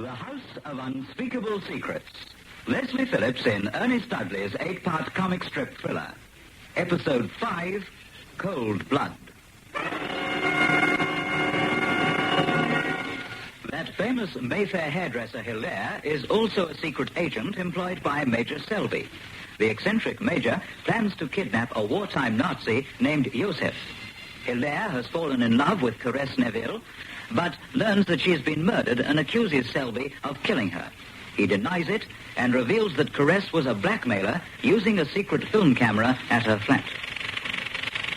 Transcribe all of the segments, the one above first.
The House of Unspeakable Secrets. Leslie Phillips in Ernest Dudley's 8-part comic strip thriller. Episode 5, Cold Blood. That famous Mayfair hairdresser Hilaire is also a secret agent employed by Major Selby. The eccentric Major plans to kidnap a wartime Nazi named Joseph. Hilaire has fallen in love with Caresse Neville, but learns that she has been murdered and accuses Selby of killing her. He denies it and reveals that Caresse was a blackmailer using a secret film camera at her flat.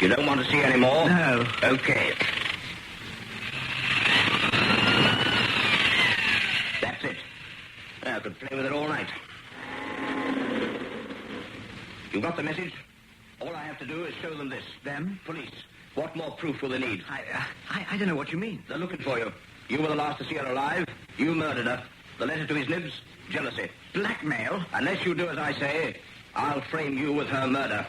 You don't want to see any more? No. Okay. That's it. I could play with it all night. You got the message? All I have to do is show them this. Them? Police. What more proof will they need? I don't know what you mean. They're looking for you. You were the last to see her alive. You murdered her. The letter to his nibs? Jealousy. Blackmail? Unless you do as I say, I'll frame you with her murder.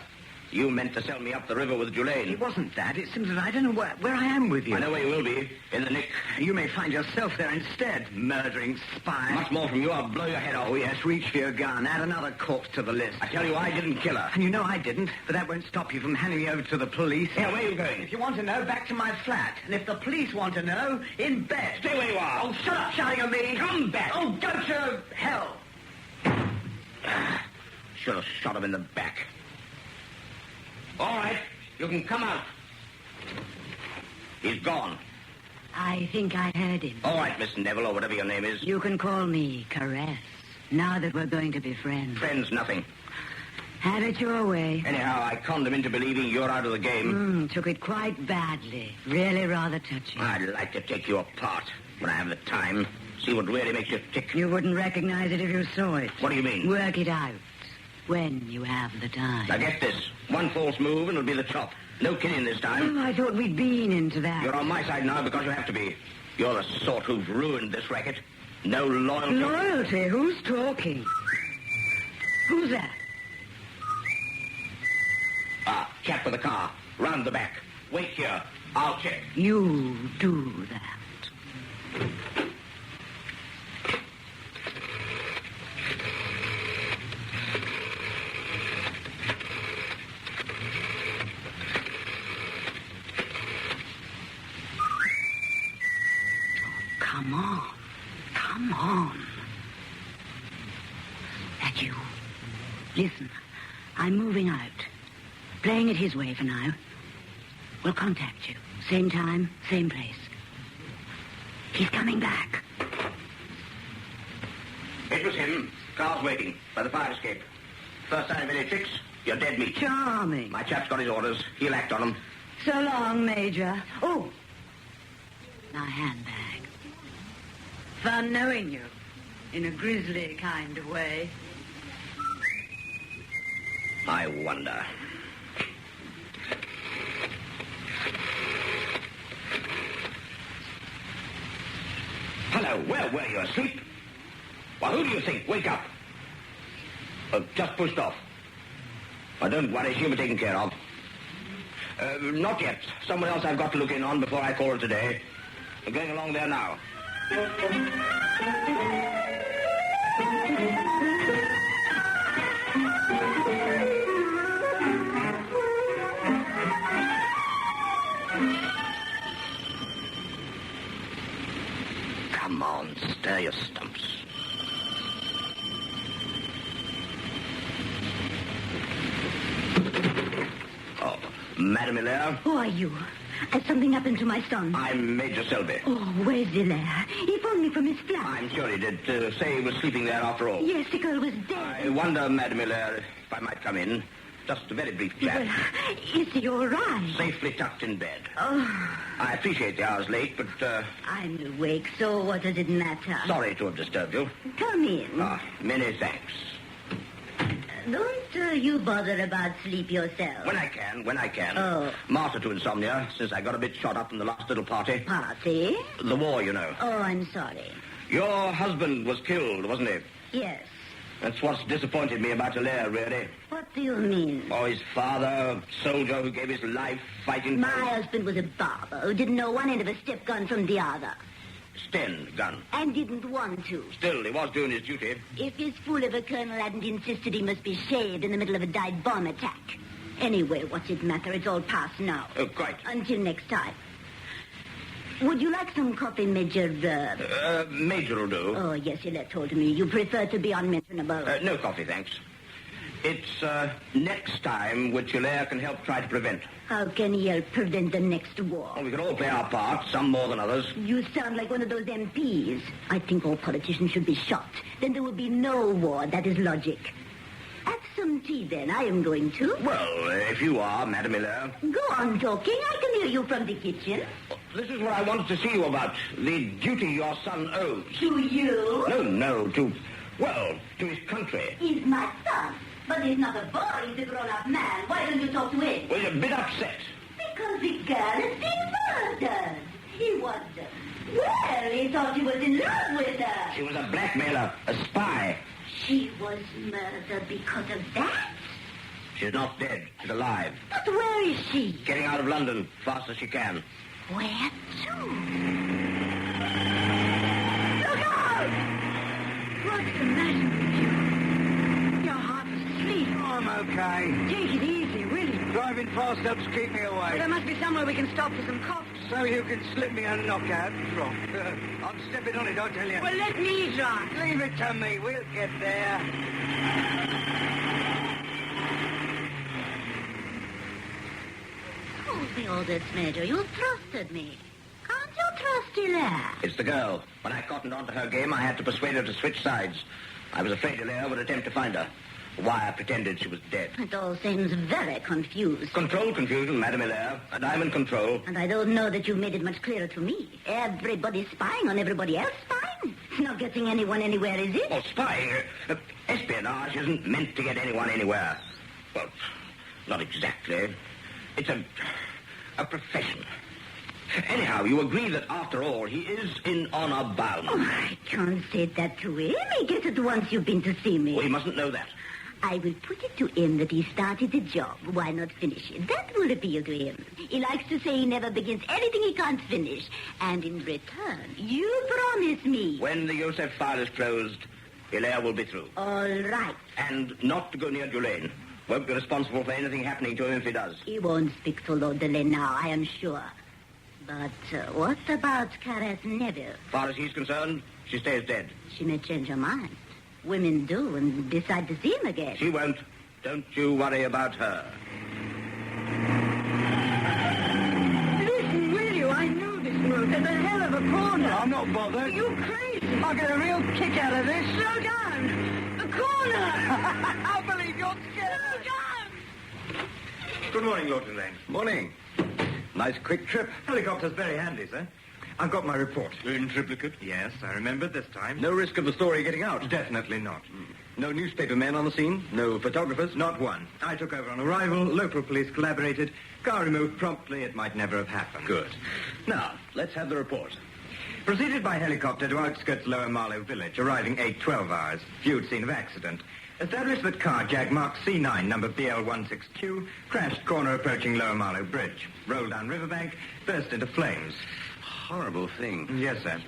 You meant to sell me up the river with Julaine. It wasn't that. It seems that I don't know where I am with you. I know where you will be. In the nick. You may find yourself there instead, murdering spy. Much more from you. I'll blow your head off. Oh, yes, reach for your gun. Add another corpse to the list. I tell you, I didn't kill her. And you know I didn't, but that won't stop you from handing me over to the police. Here, where are you going? If you want to know, back to my flat. And if the police want to know, in bed. Stay where you are. Oh, shut up shouting at me. Come back. Oh, go to hell. Should have shot him in the back. All right, you can come out. He's gone. I think I heard him. All right, Miss Neville, or whatever your name is. You can call me Caresse, now that we're going to be friends. Friends, nothing. Have it your way. Anyhow, I conned him into believing you're out of the game. Took it quite badly. Really rather touching. I'd like to take you apart when I have the time. See what really makes you tick. You wouldn't recognize it if you saw it. What do you mean? Work it out when you have the time. Now get this. One false move and it'll be the chop. No kidding this time. Oh, I thought we'd been into that. You're on my side now because you have to be. You're the sort who've ruined this racket. No loyalty. Loyalty? Who's talking? Who's that? Chap with the car. Round the back. Wait here. I'll check. You do that. Come on. That you. Listen, I'm moving out. Playing it his way for now. We'll contact you. Same time, same place. He's coming back. It was him. Car's waiting by the fire escape. First sign of any tricks, you're dead meat. Charming. My chap's got his orders. He'll act on them. So long, Major. Oh, my handbag. Fun knowing you, in a grisly kind of way. I wonder. Hello, where were you, asleep? Well, who do you think? Wake up. Just pushed off. Don't worry, she'll be taken care of. Not yet. Someone else I've got to look in on before I call her today. We're going along there now. Come on, stir your stumps. Oh, Madame Hilaire? Who are you? Has something happened to my son? I'm Major Selby. Oh, where's Hilaire? He phoned me from his flat. I'm sure he did. Say he was sleeping there after all. Yes, the girl was dead. I wonder, Madame Hilaire, if I might come in. Just a very brief chat. Well, is he all right? Safely tucked in bed. Oh. I appreciate the hour's late, but, I'm awake, so what does it matter? sorry to have disturbed you. Come in. Many thanks. Don't you bother about sleep yourself. When I can. Oh. Martyr to insomnia, since I got a bit shot up in the last little party. Party? The war, you know. Oh, I'm sorry. Your husband was killed, wasn't he? Yes. That's what's disappointed me about Hilaire, really. What do you mean? Oh, his father, a soldier who gave his life fighting... My husband was a barber who didn't know one end of a step gun from the other. Sten gun. And didn't want to. Still, he was doing his duty. If his fool of a colonel hadn't insisted he must be shaved in the middle of a dive bomb attack. Anyway, what's it matter? It's all past now. Oh, quite. Until next time. Would you like some coffee, Major? Major will do. Oh, yes, Hilaire told me. You prefer to be unmentionable. No coffee, thanks. It's next time which Hilaire can help try to prevent. How can he help prevent the next war? Well, we can all play our part, some more than others. You sound like one of those MPs. I think all politicians should be shot. Then there will be no war. That is logic. Have some tea, then. I am going to. Well, if you are, Madame Hilaire. Go on talking. I can hear you from the kitchen. This is what I wanted to see you about. The duty your son owes. To you? No, to his country. He's my son. But he's not a boy. He's a grown-up man. Why don't you talk to him? Well, you're a bit upset. Because the girl has been murdered. He wondered. Well, he thought he was in love with her. She was a blackmailer, a spy. She was murdered because of that? She's not dead. She's alive. But where is she? Getting out of London fast as she can. Where to? Look out! What's the matter with you? You're half asleep. I'm okay. Take it easy, will you? Driving fast helps keep me Well, away. there must be somewhere we can stop for some coffee. So you can slip me a knockout drop. I'm stepping on it, I tell you. Well, let me drive. Leave it to me. We'll get there. Told me all this, Major. You trusted me. Can't you trust Hilaire? It's the girl. When I cottoned onto her game, I had to persuade her to switch sides. I was afraid Hilaire would attempt to find her. The wire pretended she was dead. It all seems very confused. Control confusion, Madame Hilaire. And I'm in control. And I don't know that you've made it much clearer to me. Everybody's spying on everybody else spying. It's not getting anyone anywhere, is it? Oh, spying. Espionage isn't meant to get anyone anywhere. Well, not exactly. It's a profession. Anyhow, you agree that after all, he is in honor bound. Oh, I can't say that to him. He gets it once you've been to see me. Well, he mustn't know that. I will put it to him that he started the job. Why not finish it? That will appeal to him. He likes to say he never begins anything he can't finish. And in return, you promise me. When the Yosef file is closed, Hilaire will be through. All right. And not to go near Dulaine. Won't be responsible for anything happening to him if he does. He won't speak to Lord Delay now, I am sure. But what about Caress Neville? As far as he's concerned, she stays dead. She may change her mind. Women do and decide to see him again. She won't. Don't you worry about her. Listen, will you? I know this road. There's a hell of a corner. I'm not bothered. You crazy? I'll get a real kick out of this. Slow down. The corner. I believe you're scared. Slow down. Good morning, Lord Delane. Morning. Nice quick trip. Helicopter's very handy, sir. I've got my report. In triplicate? Yes, I remembered this time. No risk of the story getting out? Definitely not. No newspaper men on the scene? No photographers? Not one. I took over on arrival. Local police collaborated. Car removed promptly. It might never have happened. Good. Now, let's have the report. Proceeded by helicopter to outskirts Lower Marlow village, arriving 8:12 hours. Viewed scene of accident. Established that car Jag marked C9, number BL16Q, crashed corner approaching Lower Marlow Bridge. Rolled down riverbank, burst into flames. Horrible thing. Yes, sir.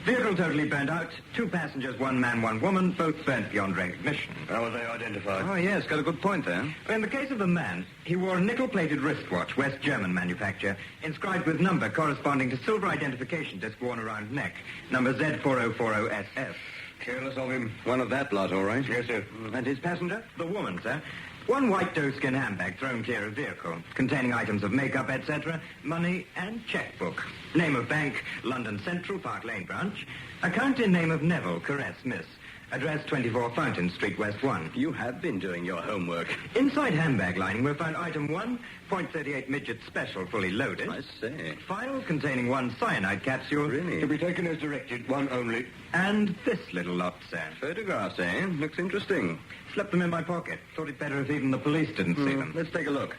Vehicle totally burned out. 2 passengers, 1 man, 1 woman, both burnt beyond recognition. How were they identified? Oh, yes, got a good point there. In the case of the man, he wore a nickel-plated wristwatch, West German manufacture, inscribed with number corresponding to silver identification disc worn around neck, number Z4040SS. Careless of him. One of that lot, all right. Yes, sir. And his passenger? The woman, sir. 1 white doeskin handbag thrown clear of vehicle, containing items of makeup, etc., money and checkbook. Name of bank, London Central, Park Lane branch. Account in name of Neville, Caress, Miss. Address 24 Fountain Street, West 1. You have been doing your homework. Inside handbag lining, we'll find item 1, .38 midget special, fully loaded. I say. File containing 1 cyanide capsule. Really? To be taken as directed, one only. And this little lot, sir. Photographs, eh? Looks interesting. Slipped them in my pocket. Thought it better if even the police didn't see them. Let's take a look.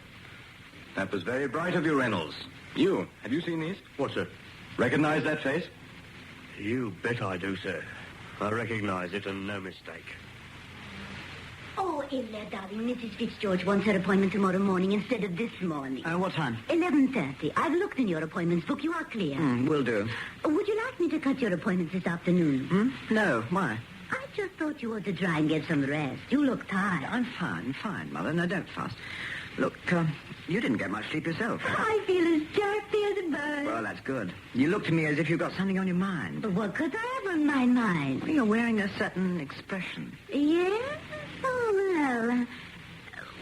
That was very bright of you, Reynolds. You, have you seen these? What, sir? Recognize that face? You bet I do, sir. I recognize it and no mistake. Oh, Ella, darling, Mrs. Fitzgeorge wants her appointment tomorrow morning instead of this morning. What time? 11:30. I've looked in your appointments book. You are clear. Will do. Would you like me to cut your appointments this afternoon? No, why? I just thought you ought to try and get some rest. You look tired. I'm fine, Mother. No, don't fuss. Look, you didn't get much sleep yourself. I feel as chirpy as a bird. Well, that's good. You look to me as if you've got something on your mind. But what could I have on my mind? You're wearing a certain expression. Yes? Oh, well.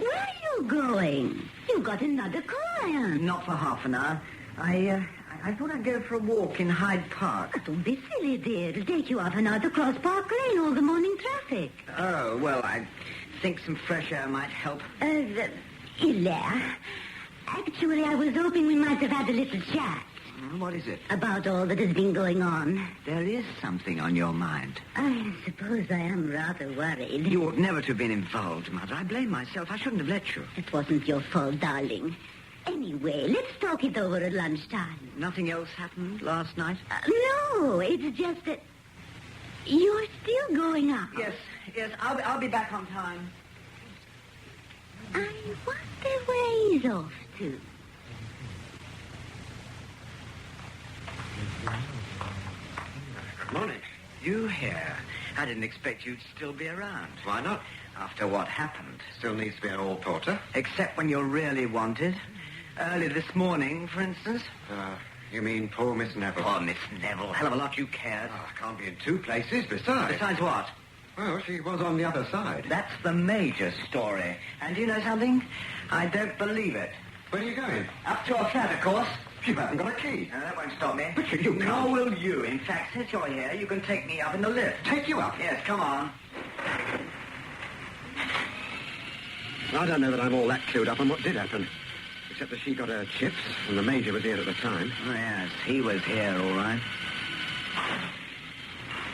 Where are you going? You've got another client. Not for half an hour. I thought I'd go for a walk in Hyde Park. Don't be silly, dear. It'll take you half an hour to cross Park Lane, all the morning traffic. Oh, well, I think some fresh air might help. Ella, actually, I was hoping we might have had a little chat. What is it? About all that has been going on. There is something on your mind. I suppose I am rather worried. You ought never to have been involved, Mother. I blame myself. I shouldn't have let you. It wasn't your fault, darling. Anyway, let's talk it over at lunchtime. Nothing else happened last night? No, it's just that you're still going up. Yes, I'll be back on time. I wonder where he's off to. Morning. You here? I didn't expect you'd still be around. Why not? After what happened. Still needs to be an hall porter. Except when you're really wanted. Early this morning, for instance. You mean poor Miss Neville? Oh, Miss Neville. Hell of a lot you cared. I can't be in two places, besides. Besides what? Well, she was on the other side. That's the major story. And do you know something? I don't believe it. Where are you going? Up to her flat, of course. You haven't got a key. No, that won't stop me. But you can't. Nor will you. In fact, since you're here, you can take me up in the lift. Take you up? Yes, come on. I don't know that I'm all that clued up on what did happen. Except that she got her chips, and the Major was here at the time. Oh, yes, he was here, all right.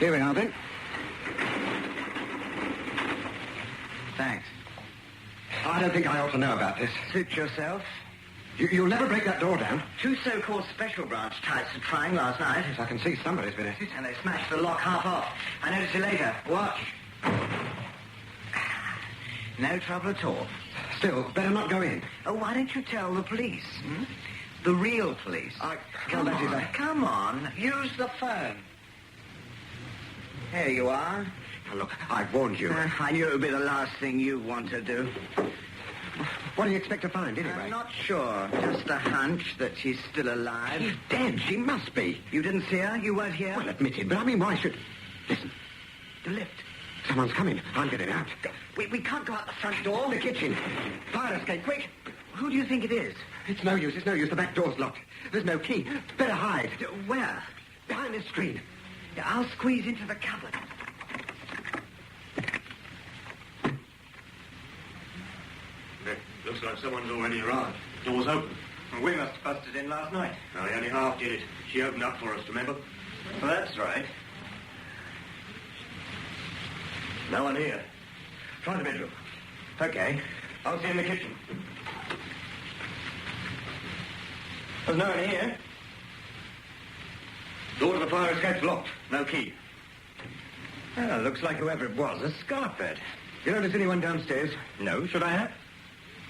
Here we are, then. Thanks. I don't think I ought to know about this. Suit yourself. You'll never break that door down. Two so-called special branch types are trying last night. Yes, I can see somebody's been at it. And they smashed the lock half off. I noticed you later. Watch. No trouble at all. Still, better not go in. Oh, why don't you tell the police? The real police. Come on. Use the phone. Here you are. Now, look, I've warned you. I knew it would be the last thing you want to do. What do you expect to find, anyway? I'm not sure. Just a hunch that she's still alive. She's dead. She must be. You didn't see her? You weren't here? Well, admitted, but I mean, why should... Listen, The lift. someone's coming. I'm getting out. We can't go out the front door. The kitchen. Fire escape, quick. Who do you think it is? It's no use. The back door's locked. There's no key. Better hide. Where? Behind this screen. I'll squeeze into the cupboard. Looks like someone's already arrived. Door's open. Well, we must have busted in last night. No, they only half did it. She opened up for us, remember? Well, that's right. No one here. Try the bedroom. Okay. I'll see in the kitchen. There's no one here. Door to the fire escape's locked. No key. Well, looks like whoever it was has scarpered. You notice anyone downstairs? No. Should I have?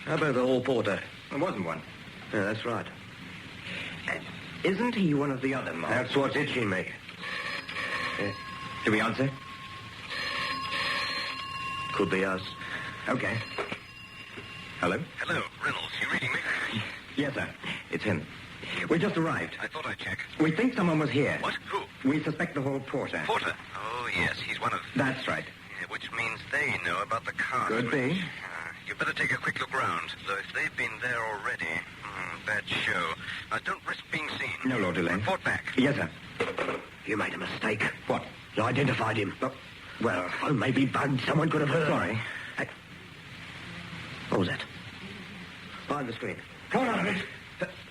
How about the hall porter? There wasn't one. Yeah, that's right. Isn't he one of the other marks? That's what's itching me. Do we answer? Could be us. Okay. Hello? Hello, Reynolds. You reading me? Yes, sir. It's him. We just arrived. I thought I'd check. We think someone was here. What? Who? We suspect the hall porter. Porter? Oh, yes. He's one of... That's right. Yeah, which means they know about the car. Could be. You better take a quick look round. Though if they've been there already... bad show. Don't risk being seen. No, Lord Delane. Report back. Yes, sir. You made a mistake. What? You identified him. Well, Oh, maybe bugged. Someone could have heard. sorry. What was that? Behind the screen. Come on out of it.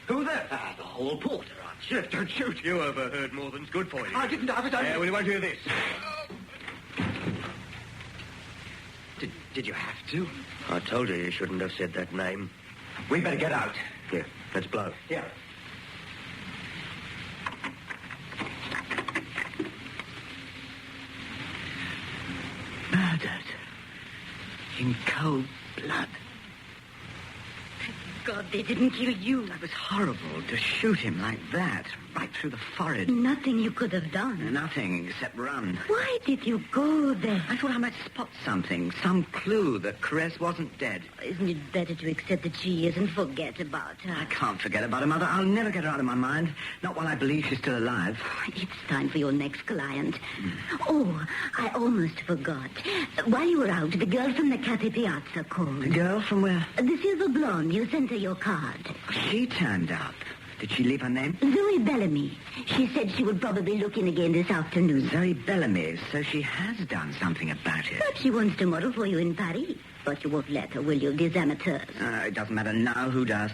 Who's that? The hall porter, I'm sure. Don't shoot. You overheard more than's good for you. I didn't. I was only... Yeah, well, you won't hear this. Did you have to? I told you shouldn't have said that name. We better get out. Here, let's blow. Yeah. Murdered. In cold blood. God, they didn't kill you. That was horrible to shoot him like that, right through the forehead. Nothing you could have done. Nothing except run. Why did you go there? I thought I might spot something, some clue that Caress wasn't dead. Isn't it better to accept that she is and forget about her? I can't forget about her, Mother. I'll never get her out of my mind. Not while I believe she's still alive. It's time for your next client. Oh, I almost forgot. While you were out, the girl from the Cafe Piazza called. The girl from where? The silver blonde. You sent her your card. She turned up. Did she leave her name? Zoe Bellamy. She said she would probably look in again this afternoon. Zoe Bellamy. So she has done something about it. But she wants to model for you in Paris. But you won't let her, will you? These amateurs. It doesn't matter now. Who does?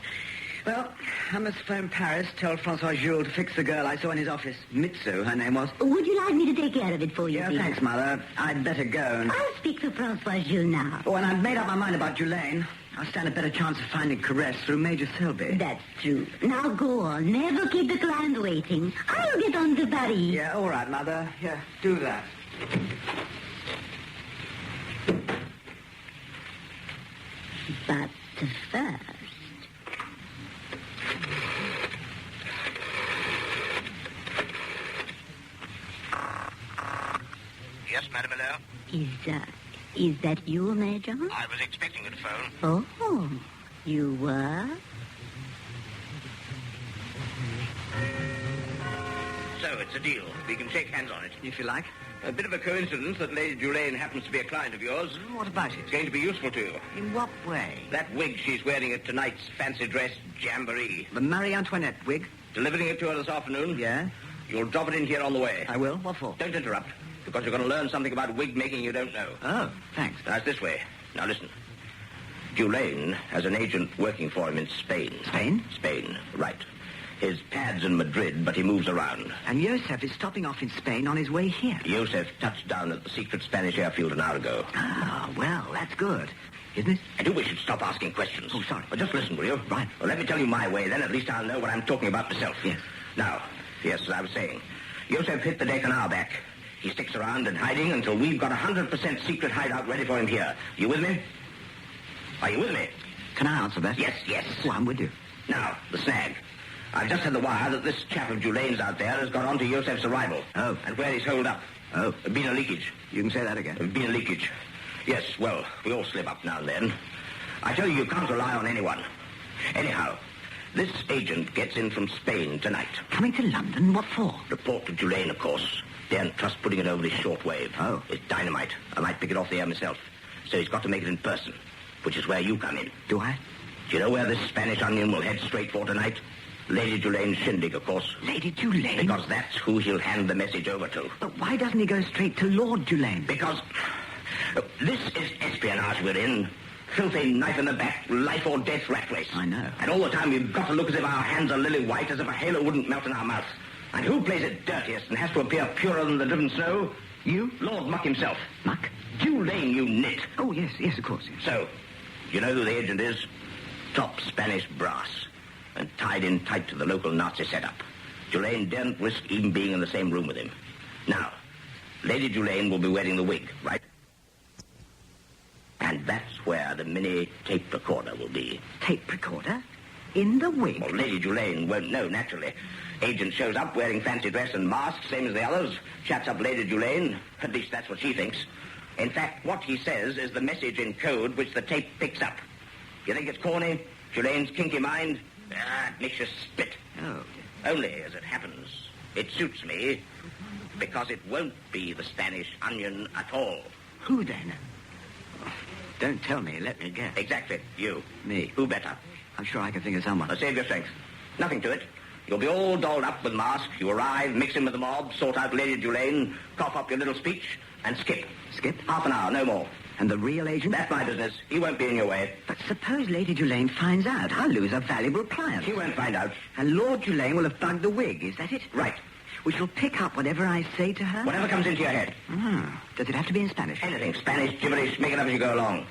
Well, I must phone Paris, tell Francois Jules to fix the girl I saw in his office. Mitsu, her name was. Would you like me to take care of it for you, Yeah, dear? thanks, Mother. I'd better go. I'll speak to Francois Jules now. When I've made up my mind about Julaine, I'll stand a better chance of finding Caress through Major Selby. That's true. Now go on. Never keep the client waiting. I'll get on to Paris. Yeah, all right, Mother. Yeah, do that. But first... Yes, Madame Hello? Is that you, Major? I was expecting you to phone. Oh, you were? So, it's a deal. We can shake hands on it. If you like. A bit of a coincidence that Lady Julaine happens to be a client of yours. What about it? It's going to be useful to you. In what way? That wig she's wearing at tonight's fancy dress jamboree. The Marie Antoinette wig? Delivering it to her this afternoon. Yeah? You'll drop it in here on the way. I will. What for? Don't interrupt, because you're going to learn something about wig making you don't know. Oh, thanks. Now, it's this way. Now, listen. Julaine has an agent working for him in Spain. Spain? Spain, right. His pad's in Madrid, but he moves around. And Joseph is stopping off in Spain on his way here. Joseph touched down at the secret Spanish airfield an hour ago. Ah, well, that's good. Isn't it? I do wish you'd stop asking questions. Oh, sorry. Well, just listen, will you? Right. Well, let me tell you my way, then at least I'll know what I'm talking about myself. Yes. Now, yes, as I was saying, Joseph hit the deck an hour back. He sticks around in hiding until we've got a 100% secret hideout ready for him here. You with me? Are you with me? Can I answer that? Yes, yes. Oh, I'm with you. Now, the snag. I've just had the wire that this chap of Julaine's out there has got on to Joseph's arrival. Oh. And where he's holed up. Oh. There's been a leakage. You can say that again. There's been a leakage. Yes, well, we all slip up now and then. I tell you can't rely on anyone. Anyhow, this agent gets in from Spain tonight. Coming to London? What for? Report to Julaine, of course. Daren't trust putting it over his shortwave. Oh. It's dynamite. I might pick it off the air myself. So he's got to make it in person, which is where you come in. Do I? Do you know where this Spanish onion will head straight for tonight? Lady Julaine's shindig, of course. Lady Julaine? Because that's who he'll hand the message over to. But why doesn't he go straight to Lord Julaine? Because this is espionage we're in. Filthy knife in the back, life or death rat race. I know. And all the time we've got to look as if our hands are lily white, as if a halo wouldn't melt in our mouth. And who plays it dirtiest and has to appear purer than the driven snow? You? Lord Muck himself. Muck? Julaine, you nit. Oh, yes, of course. Yes. So, you know who the agent is? Top Spanish brass. And tied in tight to the local Nazi setup. Julaine daren't risk even being in the same room with him. Now, Lady Julaine will be wearing the wig, right? And that's where the mini tape recorder will be. Tape recorder? In the wig? Well, Lady Julaine won't know, naturally. Agent shows up wearing fancy dress and mask, same as the others. Chats up Lady Julaine. At least that's what she thinks. In fact, what he says is the message in code which the tape picks up. You think it's corny? Julaine's kinky mind? Ah, it makes you spit. Oh. Only, as it happens, it suits me because it won't be the Spanish onion at all. Who then? Don't tell me. Let me guess. Exactly. You. Me. Who better? I'm sure I can think of someone. Now, save your strength. Nothing to it. You'll be all dolled up with mask. You arrive, mix in with the mob, sort out Lady Julaine, cough up your little speech, and skip. Skip? Half an hour, no more. And the real agent? That's my business. He won't be in your way. But suppose Lady Julaine finds out. I'll lose a valuable client. He won't find out. And Lord Julaine will have bugged the wig. Is that it? Right. We shall pick up whatever I say to her? Whatever comes into your head. Does it have to be in Spanish? Anything. Spanish, gibberish, make it up as you go along.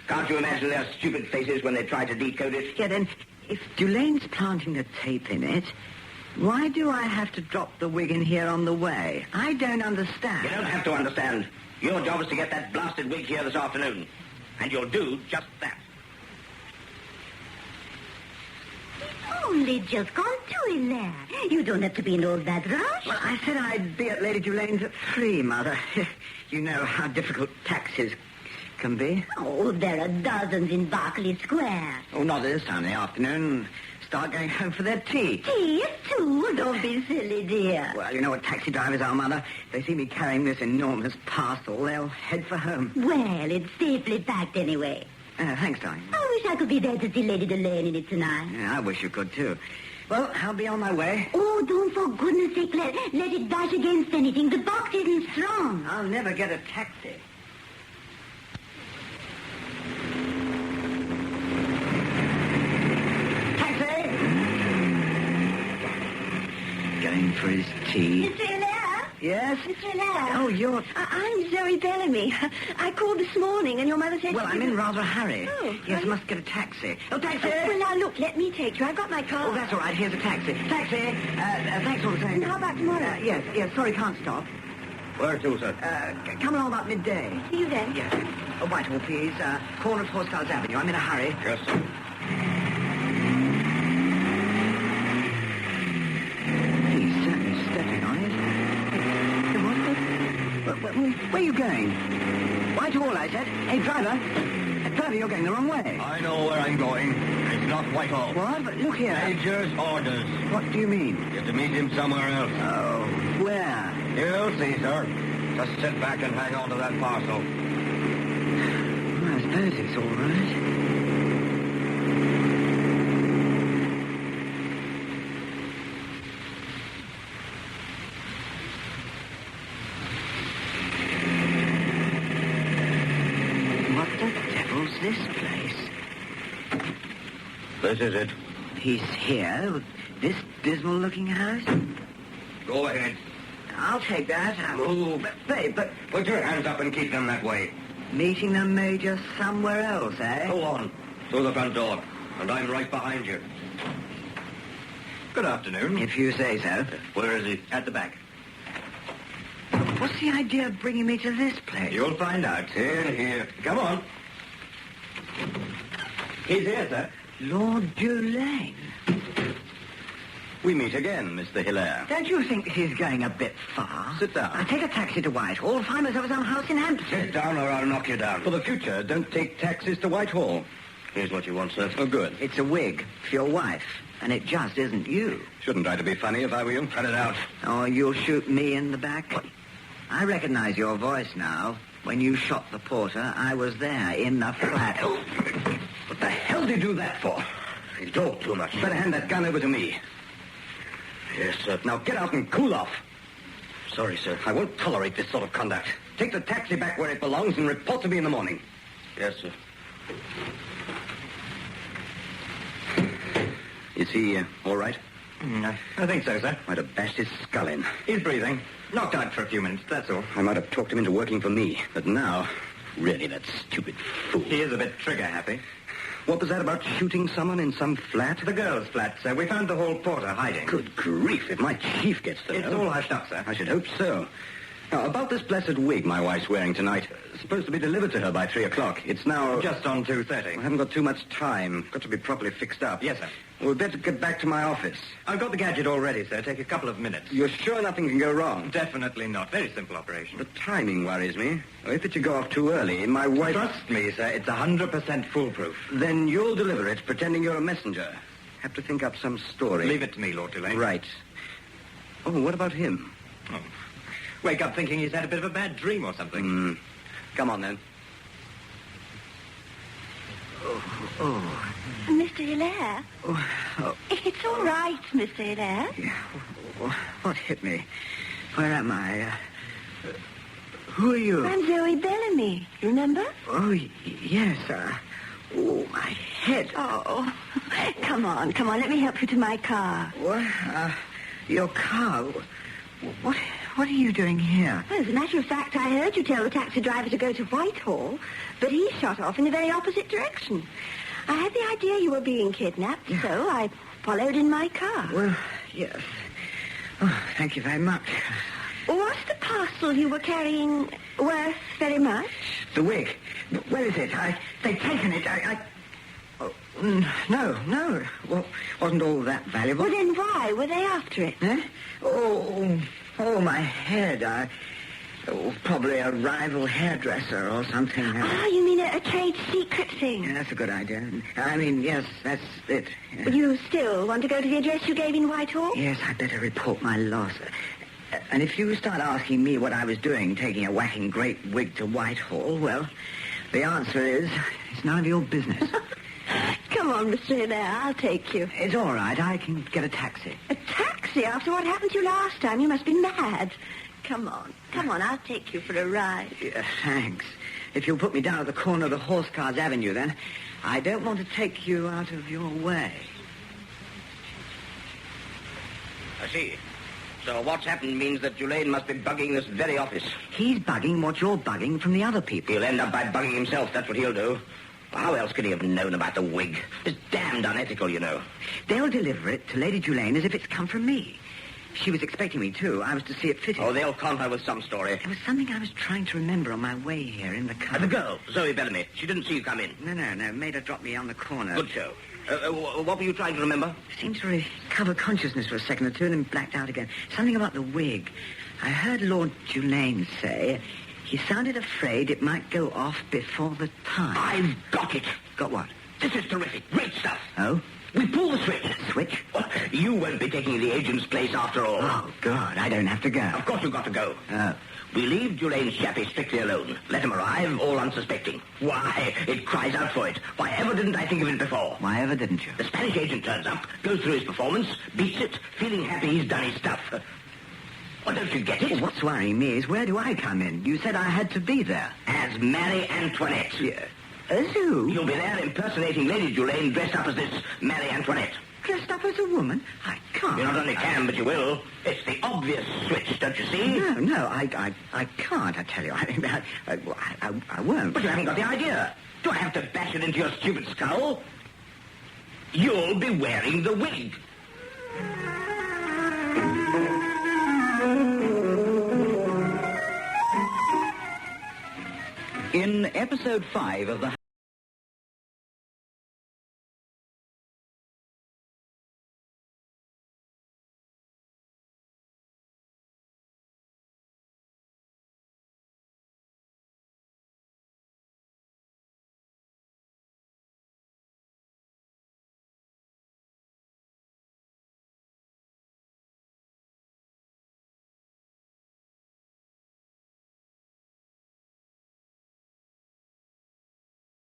Can't you imagine their stupid faces when they try to decode it? Yeah, then, if Julaine's planting the tape in it, why do I have to drop the wig in here on the way? I don't understand. You don't have to understand. Your job is to get that blasted wig here this afternoon. And you'll do just that. Only just gone to him there. You don't have to be in all that rush. Well, I said I'd be at Lady Dulane's at 3, Mother. You know how difficult taxis can be. Oh, there are dozens in Berkeley Square. Oh, not this time in the afternoon. Start going home for their tea. Tea, too? Don't be silly, dear. Well, you know what taxi drivers are, Mother. If they see me carrying this enormous parcel, they'll head for home. Well, it's safely packed anyway. Thanks, darling. I wish I could be there to see Lady Delane in it tonight. Yeah, I wish you could, too. Well, I'll be on my way. Oh, don't for goodness sake let it bash against anything. The box isn't strong. I'll never get a taxi. Taxi! Going for his tea. Mr. Hilaire? Yes? Mr. Hilaire? Oh, you're... I'm Zoe Bellamy. I called this morning and your mother said... Well, I'm in rather a hurry. Oh, Yes, right. I must get a taxi. Oh, taxi! Well, now, look, let me take you. I've got my car. Oh, that's all right. Here's a taxi. Taxi! Thanks all the same. And how about tomorrow? Yes. Sorry, can't stop. Where to, sir? Come along about midday. See you then. Yes. Whitehall, please. Corner of Horsecars Avenue. I'm in a hurry. Yes, sir. He's certainly stepping on it. Where are you going? Whitehall, I said. Hey, driver. Driver, you're going the wrong way. I know where I'm going. It's not Whitehall. What? But look here. Major's orders. What do you mean? You're to meet him somewhere else. Oh, where? You'll see, sir. Just sit back and hang on to that parcel. Well, I suppose it's all right. What the devil's this place? This is it. He's here with this dismal-looking house? Go ahead. I'll take that. Move. But Put your hands up and keep them that way. meeting the Major somewhere else, eh? Go on. Through the front door. And I'm right behind you. Good afternoon. If you say so. Where is he? At the back. What's the idea of bringing me to this place? You'll find out. Here. Come on. He's here, sir. Lord Dulaine. We meet again, Mr. Hilaire. Don't you think he's going a bit far? Sit down. I'll take a taxi to Whitehall, find myself some house in Hampstead. Sit down or I'll knock you down. For the future, don't take taxis to Whitehall. Here's what you want, sir. Oh, good. It's a wig for your wife, and it just isn't you. Shouldn't try to be funny if I were you. Cut it out. Oh, you'll shoot me in the back? I recognize your voice now. When you shot the porter, I was there in the flat. What the hell did you do that for? You talk too much. Better hand that gun over to me. Yes, sir. Now get out and cool off. Sorry, sir. I won't tolerate this sort of conduct. Take the taxi back where it belongs and report to me in the morning. Yes, sir. Is he all right? I think so, sir. Might have bashed his skull in. He's breathing. Knocked out for a few minutes, that's all. I might have talked him into working for me. But now, really, that stupid fool. He is a bit trigger-happy. What was that about shooting someone in some flat? The girl's flat, sir. We found the hall porter hiding. Good grief, if my chief gets to It's know. all hushed up, sir. I should hope so. Now, about this blessed wig my wife's wearing tonight. Supposed to be delivered to her by 3 o'clock. It's now... Just on I 2:30. haven't got too much time. Got to be properly fixed up. Yes, sir. We'd better get back to my office. I've got the gadget all ready, sir. Take a couple of minutes. You're sure nothing can go wrong? Definitely not. Very simple operation. The timing worries me. If it should go off too early, my wife... Trust me, sir. It's 100% foolproof. Then you'll deliver it, pretending you're a messenger. Have to think up some story. Leave it to me, Lord Dulaine. Right. Oh, what about him? Oh. Wake up thinking he's had a bit of a bad dream or something. Come on, then. Mr. Hilaire? Oh, It's all right, Mr. Hilaire. yeah. What hit me? Where am I? Who are you? I'm Zoe Bellamy. You remember? Oh, yes. Oh, my head. Oh, come on. Let me help you to my car. What? Your car? What are you doing here? Well, as a matter of fact, I heard you tell the taxi driver to go to Whitehall, but he shot off in the very opposite direction. I had the idea you were being kidnapped, so I followed in my car. Well, yes. Oh, thank you very much. Was the parcel you were carrying worth very much? The wig. Where is it? They've taken it. Oh, no. Well, wasn't all that valuable. Well, then why were they after it? Eh? Oh, my head. Probably a rival hairdresser or something. Ah, you mean a trade secret thing? Yeah, that's a good idea. I mean, yes, that's it. Yeah. You still want to go to the address you gave in Whitehall? Yes, I'd better report my loss. And if you start asking me what I was doing, taking a whacking great wig to Whitehall, well, the answer is, it's none of your business. Come on, Mr. Hilaire, I'll take you. It's all right. I can get a taxi. A taxi? After what happened to you last time, you must be mad. Come on, I'll take you for a ride. Yeah, thanks. If you'll put me down at the corner of the Horse Cars Avenue, then. I don't want to take you out of your way. I see. So what's happened means that Julain must be bugging this very office. He's bugging what you're bugging from the other people. He'll end up by bugging himself, that's what he'll do. How else could he have known about the wig? It's damned unethical, you know. They'll deliver it to Lady Julain as if it's come from me. She was expecting me, too. I was to see it fitted. Oh, they'll con her with some story. There was something I was trying to remember on my way here in the car. The girl, Zoe Bellamy. She didn't see you come in. No. Made her drop me on the corner. Good show. What were you trying to remember? Seemed to recover consciousness for a second or two and then blacked out again. Something about the wig. I heard Lord Julain say he sounded afraid it might go off before the time. I've got it. Got what? This is terrific. Great stuff. Oh? We pull the switch. Switch? Well, you won't be taking the agent's place after all. Oh, God, I don't have to go. Of course you've got to go. Oh. We leave Julain's chappie strictly alone. Let him arrive, all unsuspecting. Why, it cries out for it. Why ever didn't I think of it before? Why ever didn't you? The Spanish agent turns up, goes through his performance, beats it, feeling happy he's done his stuff. Well, don't you get it? Well, what's worrying me is where do I come in? You said I had to be there. As Marie Antoinette. Yeah. As who? You'll be there impersonating Lady Julain dressed up as this Marie Antoinette. Dressed up as a woman? I can't. You not only can, but you will. It's the obvious switch, don't you see? No, I can't, I tell you. I won't. But you haven't got the idea. Do I have to bash it into your stupid skull? You'll be wearing the wig. In episode 5 of the